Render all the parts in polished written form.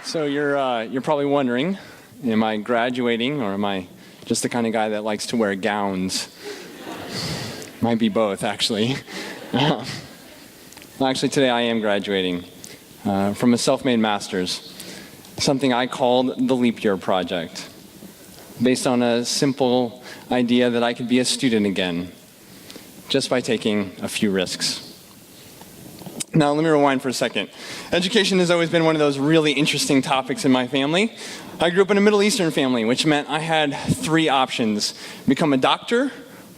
So you're probably wondering, am I graduating or am I just the kind of guy that likes to wear gowns? Might be both, actually. Well, actually, today I am graduating from a self-made master's, something I called the Leap Year Project, based on a simple idea that I could be a student again, just by taking a few risks. Now, let me rewind for a second. Education has always been one of those really interesting topics in my family. I grew up in a Middle Eastern family, which meant I had three options: become a doctor,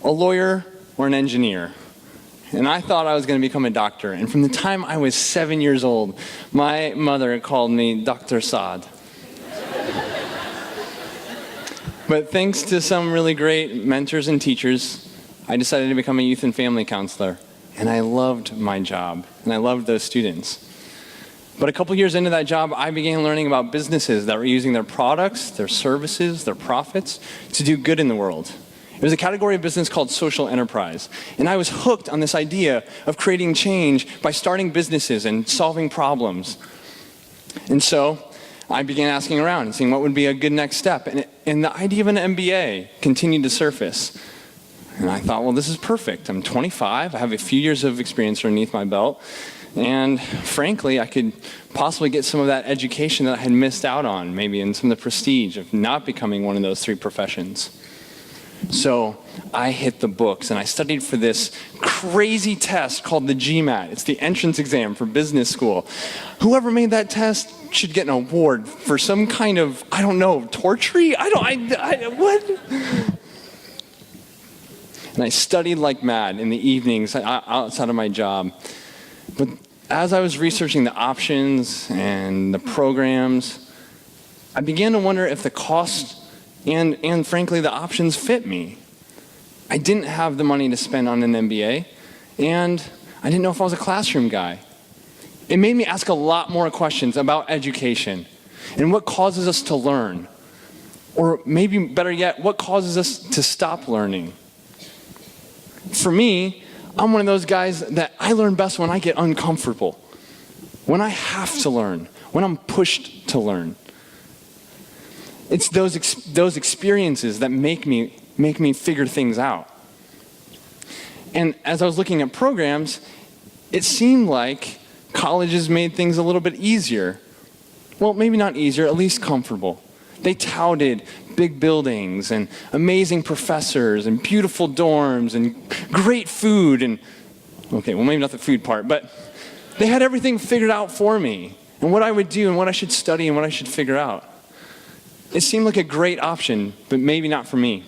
a lawyer, or an engineer. And I thought I was going to become a doctor. And from the time I was 7 years old, my mother called me Dr. Saad. But thanks to some really great mentors and teachers, I decided to become a youth and family counselor. And I loved my job, and I loved those students. But a couple years into that job, I began learning about businesses that were using their products, their services, their profits to do good in the world. It was a category of business called social enterprise. And I was hooked on this idea of creating change by starting businesses and solving problems. And so I began asking around and seeing what would be a good next step. And the idea of an MBA continued to surface. And I thought, well, this is perfect. I'm 25. I have a few years of experience underneath my belt. And frankly, I could possibly get some of that education that I had missed out on, maybe in some of the prestige of not becoming one of those three professions. So I hit the books and I studied for this crazy test called the GMAT. It's the entrance exam for business school. Whoever made that test should get an award for some kind of, I don't know, torture? What? And I studied like mad in the evenings outside of my job. But as I was researching the options and the programs, I began to wonder if the cost and frankly the options fit me. I didn't have the money to spend on an MBA, and I didn't know if I was a classroom guy. It made me ask a lot more questions about education and what causes us to learn. Or maybe better yet, what causes us to stop learning. For me, I'm one of those guys that I learn best when I get uncomfortable, when I have to learn, when I'm pushed to learn. It's those experiences that make me figure things out. And as I was looking at programs, it seemed like colleges made things a little bit easier. Well, maybe not easier, at least comfortable. They touted big buildings and amazing professors and beautiful dorms and great food and, okay, well maybe not the food part, but they had everything figured out for me and what I would do and what I should study and what I should figure out. It seemed like a great option, but maybe not for me.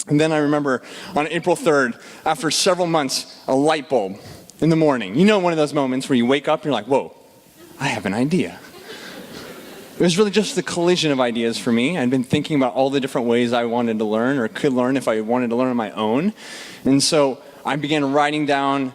And then I remember on April 3rd, after several months, a light bulb in the morning. You know, one of those moments where you wake up and you're like, whoa, I have an idea. It was really just the collision of ideas for me. I'd been thinking about all the different ways I wanted to learn or could learn if I wanted to learn on my own. And so I began writing down,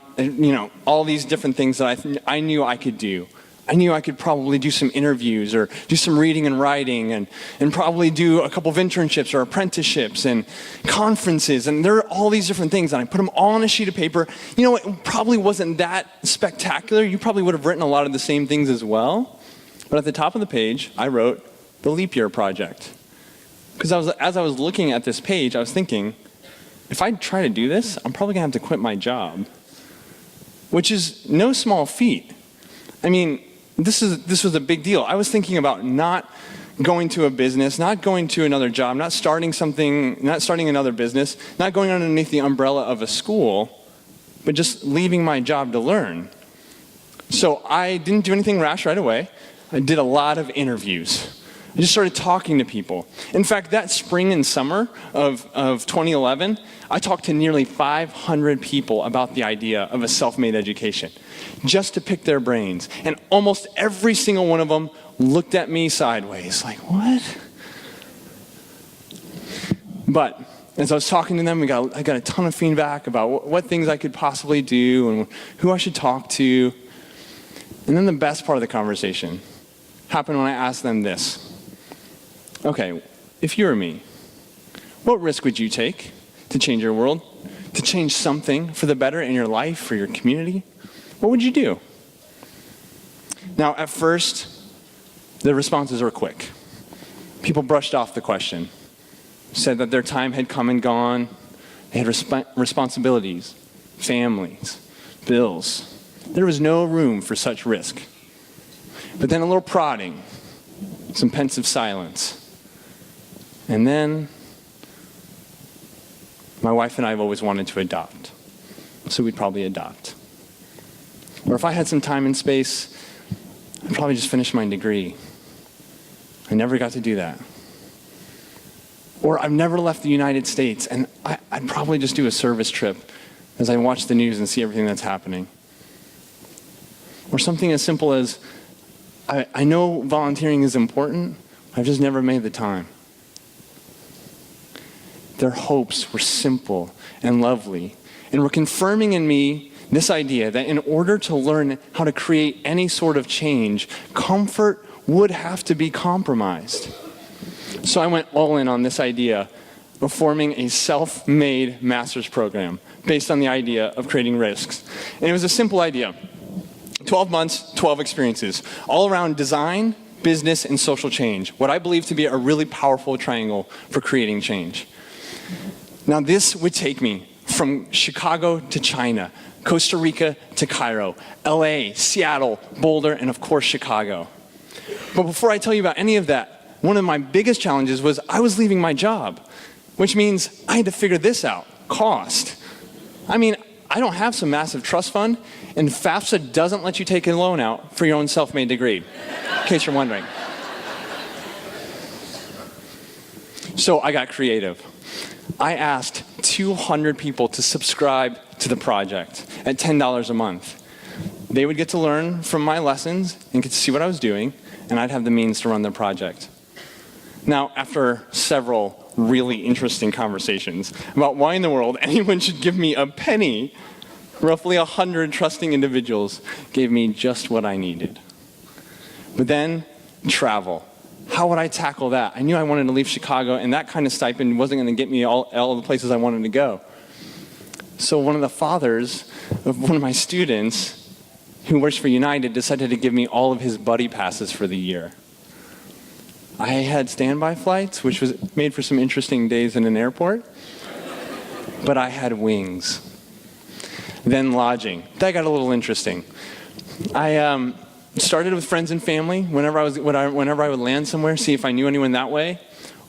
all these different things that I knew I could do. I knew I could probably do some interviews or do some reading and writing and probably do a couple of internships or apprenticeships and conferences. And there are all these different things. And I put them all on a sheet of paper. You know, it probably wasn't that spectacular. You probably would have written a lot of the same things as well. But at the top of the page, I wrote the Leap Year Project. Because as I was looking at this page, I was thinking, if I try to do this, I'm probably going to have to quit my job. Which is no small feat. I mean, this was a big deal. I was thinking about not going to a business, not going to another job, not starting another business, not going underneath the umbrella of a school, but just leaving my job to learn. So I didn't do anything rash right away. I did a lot of interviews. I just started talking to people. In fact, that spring and summer of 2011, I talked to nearly 500 people about the idea of a self-made education, just to pick their brains. And almost every single one of them looked at me sideways, like, what? But as I was talking to them, I got a ton of feedback about what things I could possibly do and who I should talk to. And then the best part of the conversation happened when I asked them this. Okay, if you were me, what risk would you take to change your world, to change something for the better in your life, for your community? What would you do? Now, at first, The responses were quick. People brushed off the question, said that their time had come and gone. They had responsibilities, families, bills. There was no room for such risk. But then a little prodding, some pensive silence. And then, my wife and I have always wanted to adopt, so we'd probably adopt. Or if I had some time and space, I'd probably just finish my degree. I never got to do that. Or I've never left the United States, and I'd probably just do a service trip as I watch the news and see everything that's happening. Or something as simple as, I know volunteering is important, I've just never made the time. Their hopes were simple and lovely, and were confirming in me this idea that in order to learn how to create any sort of change, comfort would have to be compromised. So I went all in on this idea of forming a self-made master's program based on the idea of creating risks. And it was a simple idea. 12 months, 12 experiences, all around design, business, and social change, what I believe to be a really powerful triangle for creating change. Now this would take me from Chicago to China, Costa Rica to Cairo, LA, Seattle, Boulder, and of course Chicago. But before I tell you about any of that, one of my biggest challenges was I was leaving my job, which means I had to figure this out, cost. I mean, I don't have some massive trust fund, and FAFSA doesn't let you take a loan out for your own self-made degree, in case you're wondering. So I got creative. I asked 200 people to subscribe to the project at $10 a month. They would get to learn from my lessons and get to see what I was doing, and I'd have the means to run their project. Now, after several really interesting conversations about why in the world anyone should give me a penny, roughly 100 trusting individuals gave me just what I needed. But then, travel. How would I tackle that? I knew I wanted to leave Chicago, and that kind of stipend wasn't going to get me all the places I wanted to go. So one of the fathers of one of my students, who works for United, decided to give me all of his buddy passes for the year. I had standby flights, which was made for some interesting days in an airport, but I had wings. Then lodging. That got a little interesting. I started with friends and family whenever I would land somewhere, see if I knew anyone that way.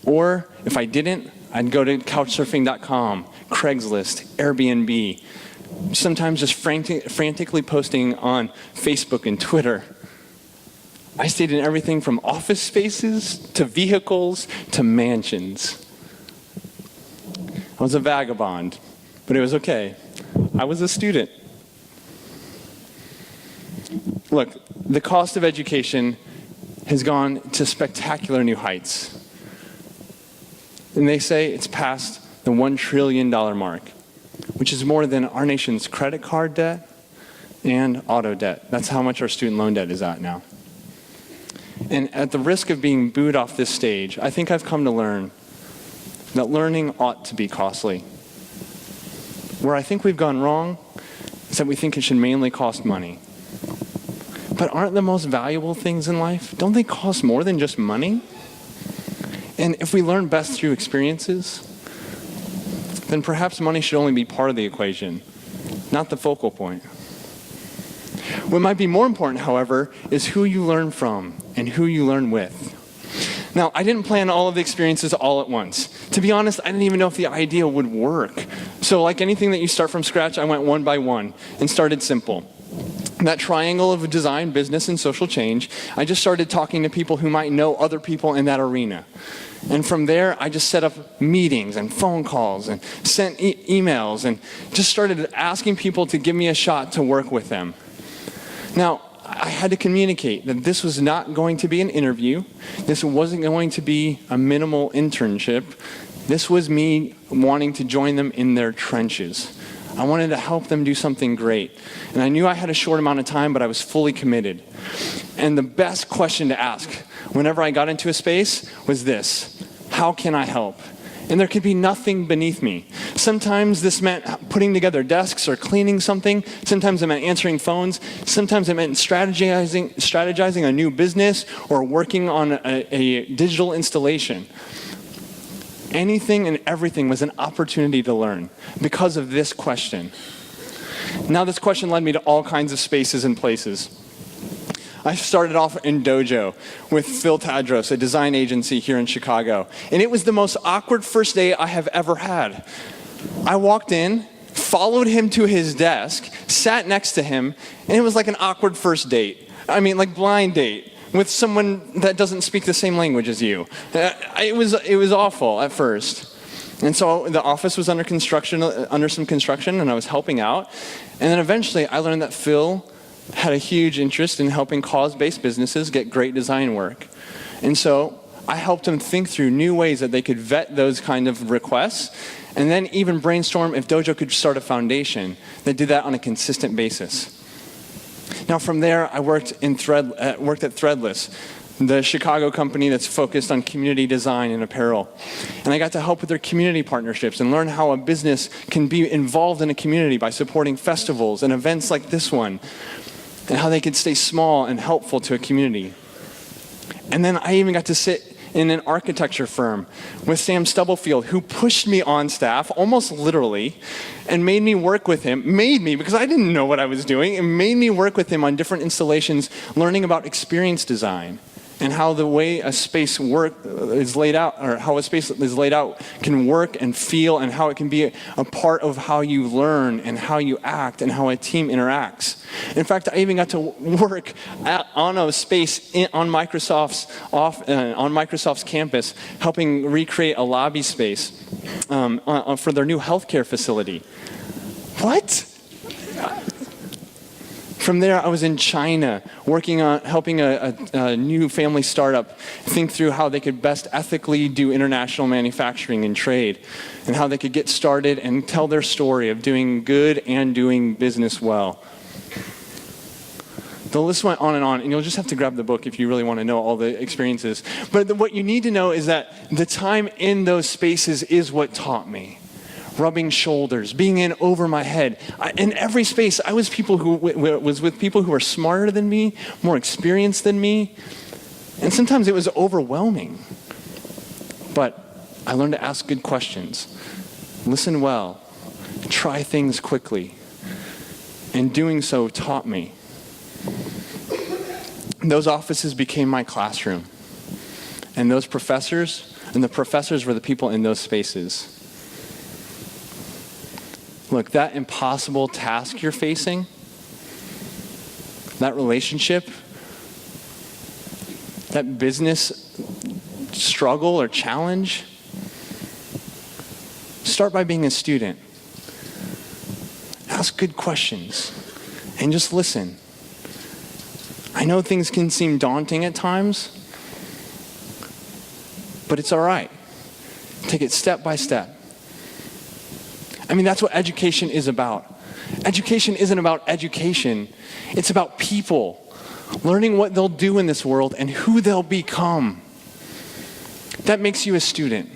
Or if I didn't, I'd go to couchsurfing.com, Craigslist, Airbnb, sometimes just frantically posting on Facebook and Twitter. I stayed in everything from office spaces to vehicles to mansions. I was a vagabond, but it was okay. I was a student. Look, the cost of education has gone to spectacular new heights. And they say it's past the $1 trillion mark, which is more than our nation's credit card debt and auto debt. That's how much our student loan debt is at now. And at the risk of being booed off this stage, I think I've come to learn that learning ought to be costly. Where I think we've gone wrong is that we think it should mainly cost money. But aren't the most valuable things in life, don't they cost more than just money? And if we learn best through experiences, then perhaps money should only be part of the equation, not the focal point. What might be more important, however, is who you learn from and who you learn with. Now, I didn't plan all of the experiences all at once. To be honest, I didn't even know if the idea would work. So like anything that you start from scratch, I went one by one and started simple. That triangle of design, business, and social change, I just started talking to people who might know other people in that arena. And from there, I just set up meetings and phone calls and sent emails and just started asking people to give me a shot to work with them. Now, I had to communicate that this was not going to be an interview. This wasn't going to be a minimal internship. This was me wanting to join them in their trenches. I wanted to help them do something great. And I knew I had a short amount of time, but I was fully committed. And the best question to ask whenever I got into a space was this: how can I help? and there could be nothing beneath me. Sometimes this meant putting together desks or cleaning something. Sometimes it meant answering phones. Sometimes it meant strategizing a new business or working on a digital installation. Anything and everything was an opportunity to learn because of this question. Now this question led me to all kinds of spaces and places. I started off in Dojo with Phil Tadros, a design agency here in Chicago. And it was the most awkward first day I have ever had. I walked in, followed him to his desk, sat next to him, and it was like an awkward first date. I mean, like blind date with someone that doesn't speak the same language as you. It was awful at first. And so the office was under some construction, and I was helping out. And then eventually I learned that Phil had a huge interest in helping cause-based businesses get great design work. And so I helped him think through new ways that they could vet those kind of requests, and then even brainstorm if Dojo could start a foundation that did that on a consistent basis. Now from there, I worked at Threadless, the Chicago company that's focused on community design and apparel. And I got to help with their community partnerships and learn how a business can be involved in a community by supporting festivals and events like this one, and how they could stay small and helpful to a community. And then I even got to sit in an architecture firm with Sam Stubblefield, who pushed me on staff, almost literally, and made me work with him, because I didn't know what I was doing, and made me work with him on different installations, learning about experience design, and how the way a space is laid out, or how a space is laid out can work and feel, and how it can be a part of how you learn and how you act and how a team interacts. In fact, I even got to work on a space on Microsoft's campus, helping recreate a lobby space for their new healthcare facility. What? From there, I was in China, working on helping a new family startup think through how they could best ethically do international manufacturing and trade, and how they could get started and tell their story of doing good and doing business well. The list went on, and you'll just have to grab the book if you really want to know all the experiences. But what you need to know is that the time in those spaces is what taught me. Rubbing shoulders, being in over my head. In every space, I was with people who were smarter than me, more experienced than me, and sometimes it was overwhelming. But I learned to ask good questions, listen well, try things quickly, and doing so taught me. Those offices became my classroom, and the professors were the people in those spaces. Look, that impossible task you're facing, that relationship, that business struggle or challenge, start by being a student. Ask good questions and just listen. I know things can seem daunting at times, but it's all right. Take it step by step. I mean, that's what education is about. Education isn't about education. It's about people, learning what they'll do in this world and who they'll become. That makes you a student.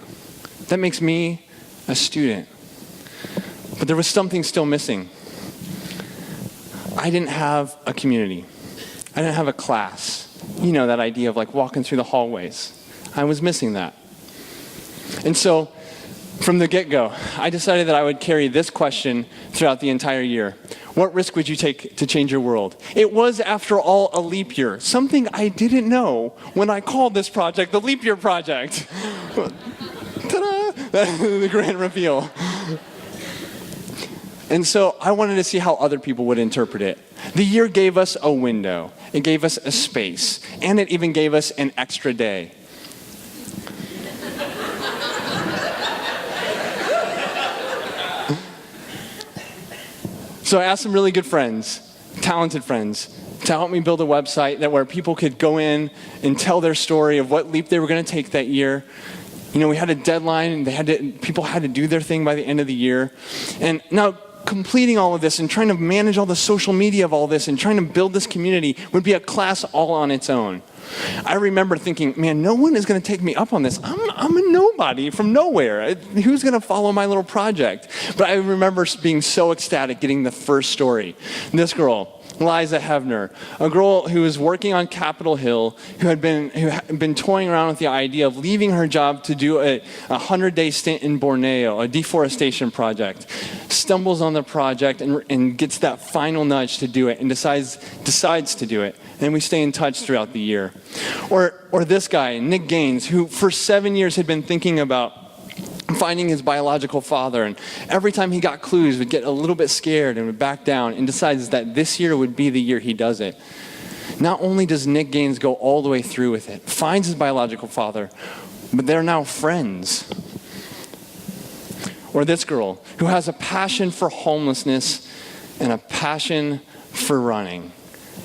That makes me a student. But there was something still missing. I didn't have a community. I didn't have a class. You know, that idea of like walking through the hallways. I was missing that. And so, from the get-go, I decided that I would carry this question throughout the entire year. What risk would you take to change your world? It was, after all, a leap year, something I didn't know when I called this project the Leap Year Project. Ta-da! The grand reveal. And so I wanted to see how other people would interpret it. The year gave us a window. It gave us a space. And it even gave us an extra day. So I asked some really good friends, talented friends, to help me build a website where people could go in and tell their story of what leap they were going to take that year. You know, we had a deadline, and people had to do their thing by the end of the year. And now, completing all of this and trying to manage all the social media of all this and trying to build this community would be a class all on its own. I remember thinking, man, no one is going to take me up on this. I'm a nobody from nowhere. Who's going to follow my little project? But I remember being so ecstatic getting the first story. This girl, Liza Hevner, a girl who was working on Capitol Hill, who had been toying around with the idea of leaving her job to do a 100-day stint in Borneo, a deforestation project, stumbles on the project and gets that final nudge to do it and decides to do it. And we stay in touch throughout the year. Or this guy, Nick Gaines, who for 7 years had been thinking about finding his biological father, and every time he got clues would get a little bit scared and would back down, and decides that this year would be the year he does it. Not only does Nick Gaines go all the way through with it, finds his biological father, but they're now friends. Or this girl who has a passion for homelessness and a passion for running,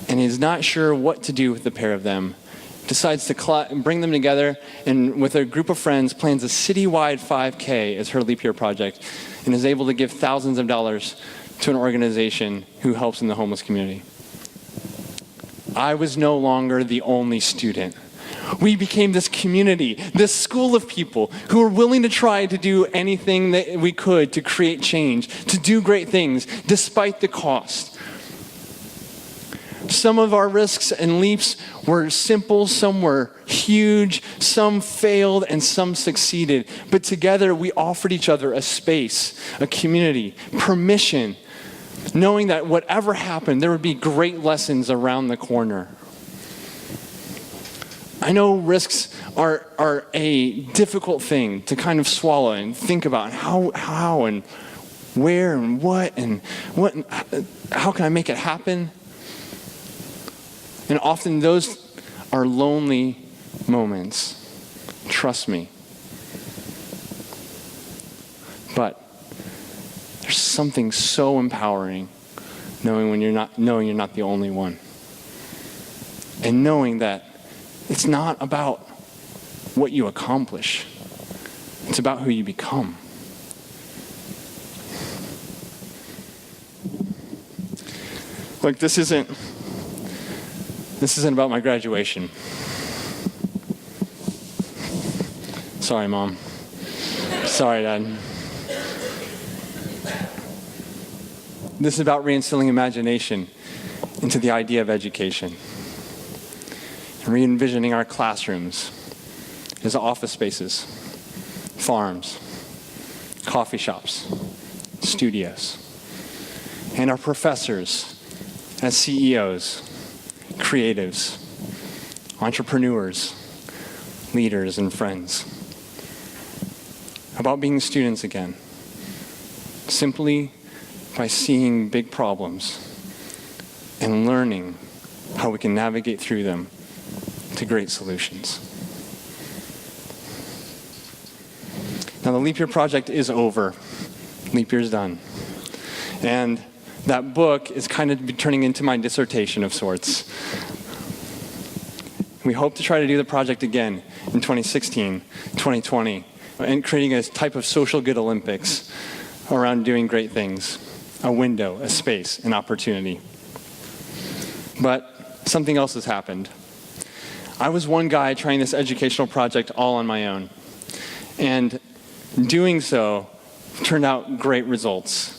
and is not sure what to do with the pair of them, decides to bring them together, and with a group of friends plans a citywide 5K as her Leap Year project, and is able to give thousands of dollars to an organization who helps in the homeless community. I was no longer the only student. We became this community, this school of people who were willing to try to do anything that we could to create change, to do great things, despite the cost. Some of our risks and leaps were simple, some were huge, some failed, and some succeeded. But together we offered each other a space, a community, permission, knowing that whatever happened, there would be great lessons around the corner. I know risks are a difficult thing to kind of swallow and think about how and where and what and how can I make it happen? And often those are lonely moments. Trust me. But there's something so empowering knowing you're not the only one. And knowing that it's not about what you accomplish. It's about who you become. Look, this isn't about my graduation. Sorry, Mom. Sorry, Dad. This is about reinstilling imagination into the idea of education. And re-envisioning our classrooms as office spaces, farms, coffee shops, studios, and our professors as CEOs, creatives, entrepreneurs, leaders, and friends. About being students again, simply by seeing big problems and learning how we can navigate through them to great solutions. Now the Leap Year project is over. Leap Year's done. And that book is kind of turning into my dissertation of sorts. We hope to try to do the project again in 2016, 2020, and creating a type of social good Olympics around doing great things, a window, a space, an opportunity. But something else has happened. I was one guy trying this educational project all on my own, and doing so turned out great results.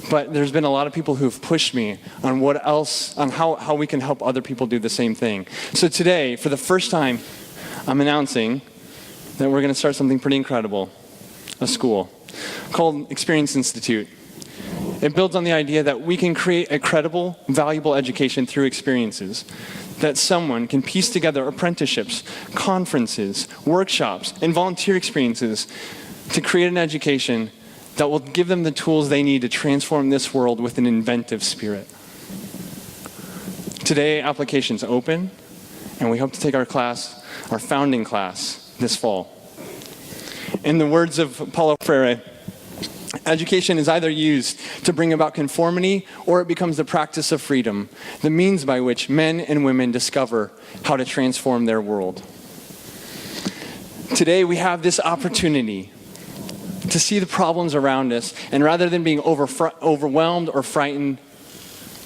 But there's been a lot of people who've pushed me on how we can help other people do the same thing. So today, for the first time, I'm announcing that we're going to start something pretty incredible, a school called Experience Institute. It builds on the idea that we can create a credible, valuable education through experiences, that someone can piece together apprenticeships, conferences, workshops, and volunteer experiences to create an education that will give them the tools they need to transform this world with an inventive spirit. Today, applications open, and we hope to take our founding class, this fall. In the words of Paulo Freire, education is either used to bring about conformity or it becomes the practice of freedom, the means by which men and women discover how to transform their world. Today, we have this opportunity to see the problems around us, and rather than being overwhelmed or frightened,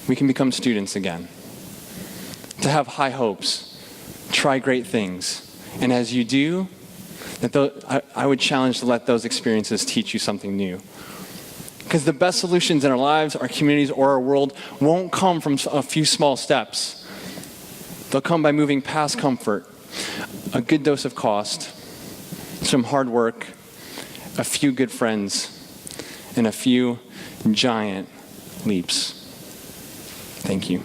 we can become students again. To have high hopes, try great things. And as you do, I would challenge to let those experiences teach you something new. Because the best solutions in our lives, our communities, or our world won't come from a few small steps. They'll come by moving past comfort, a good dose of cost, some hard work, a few good friends, and a few giant leaps. Thank you.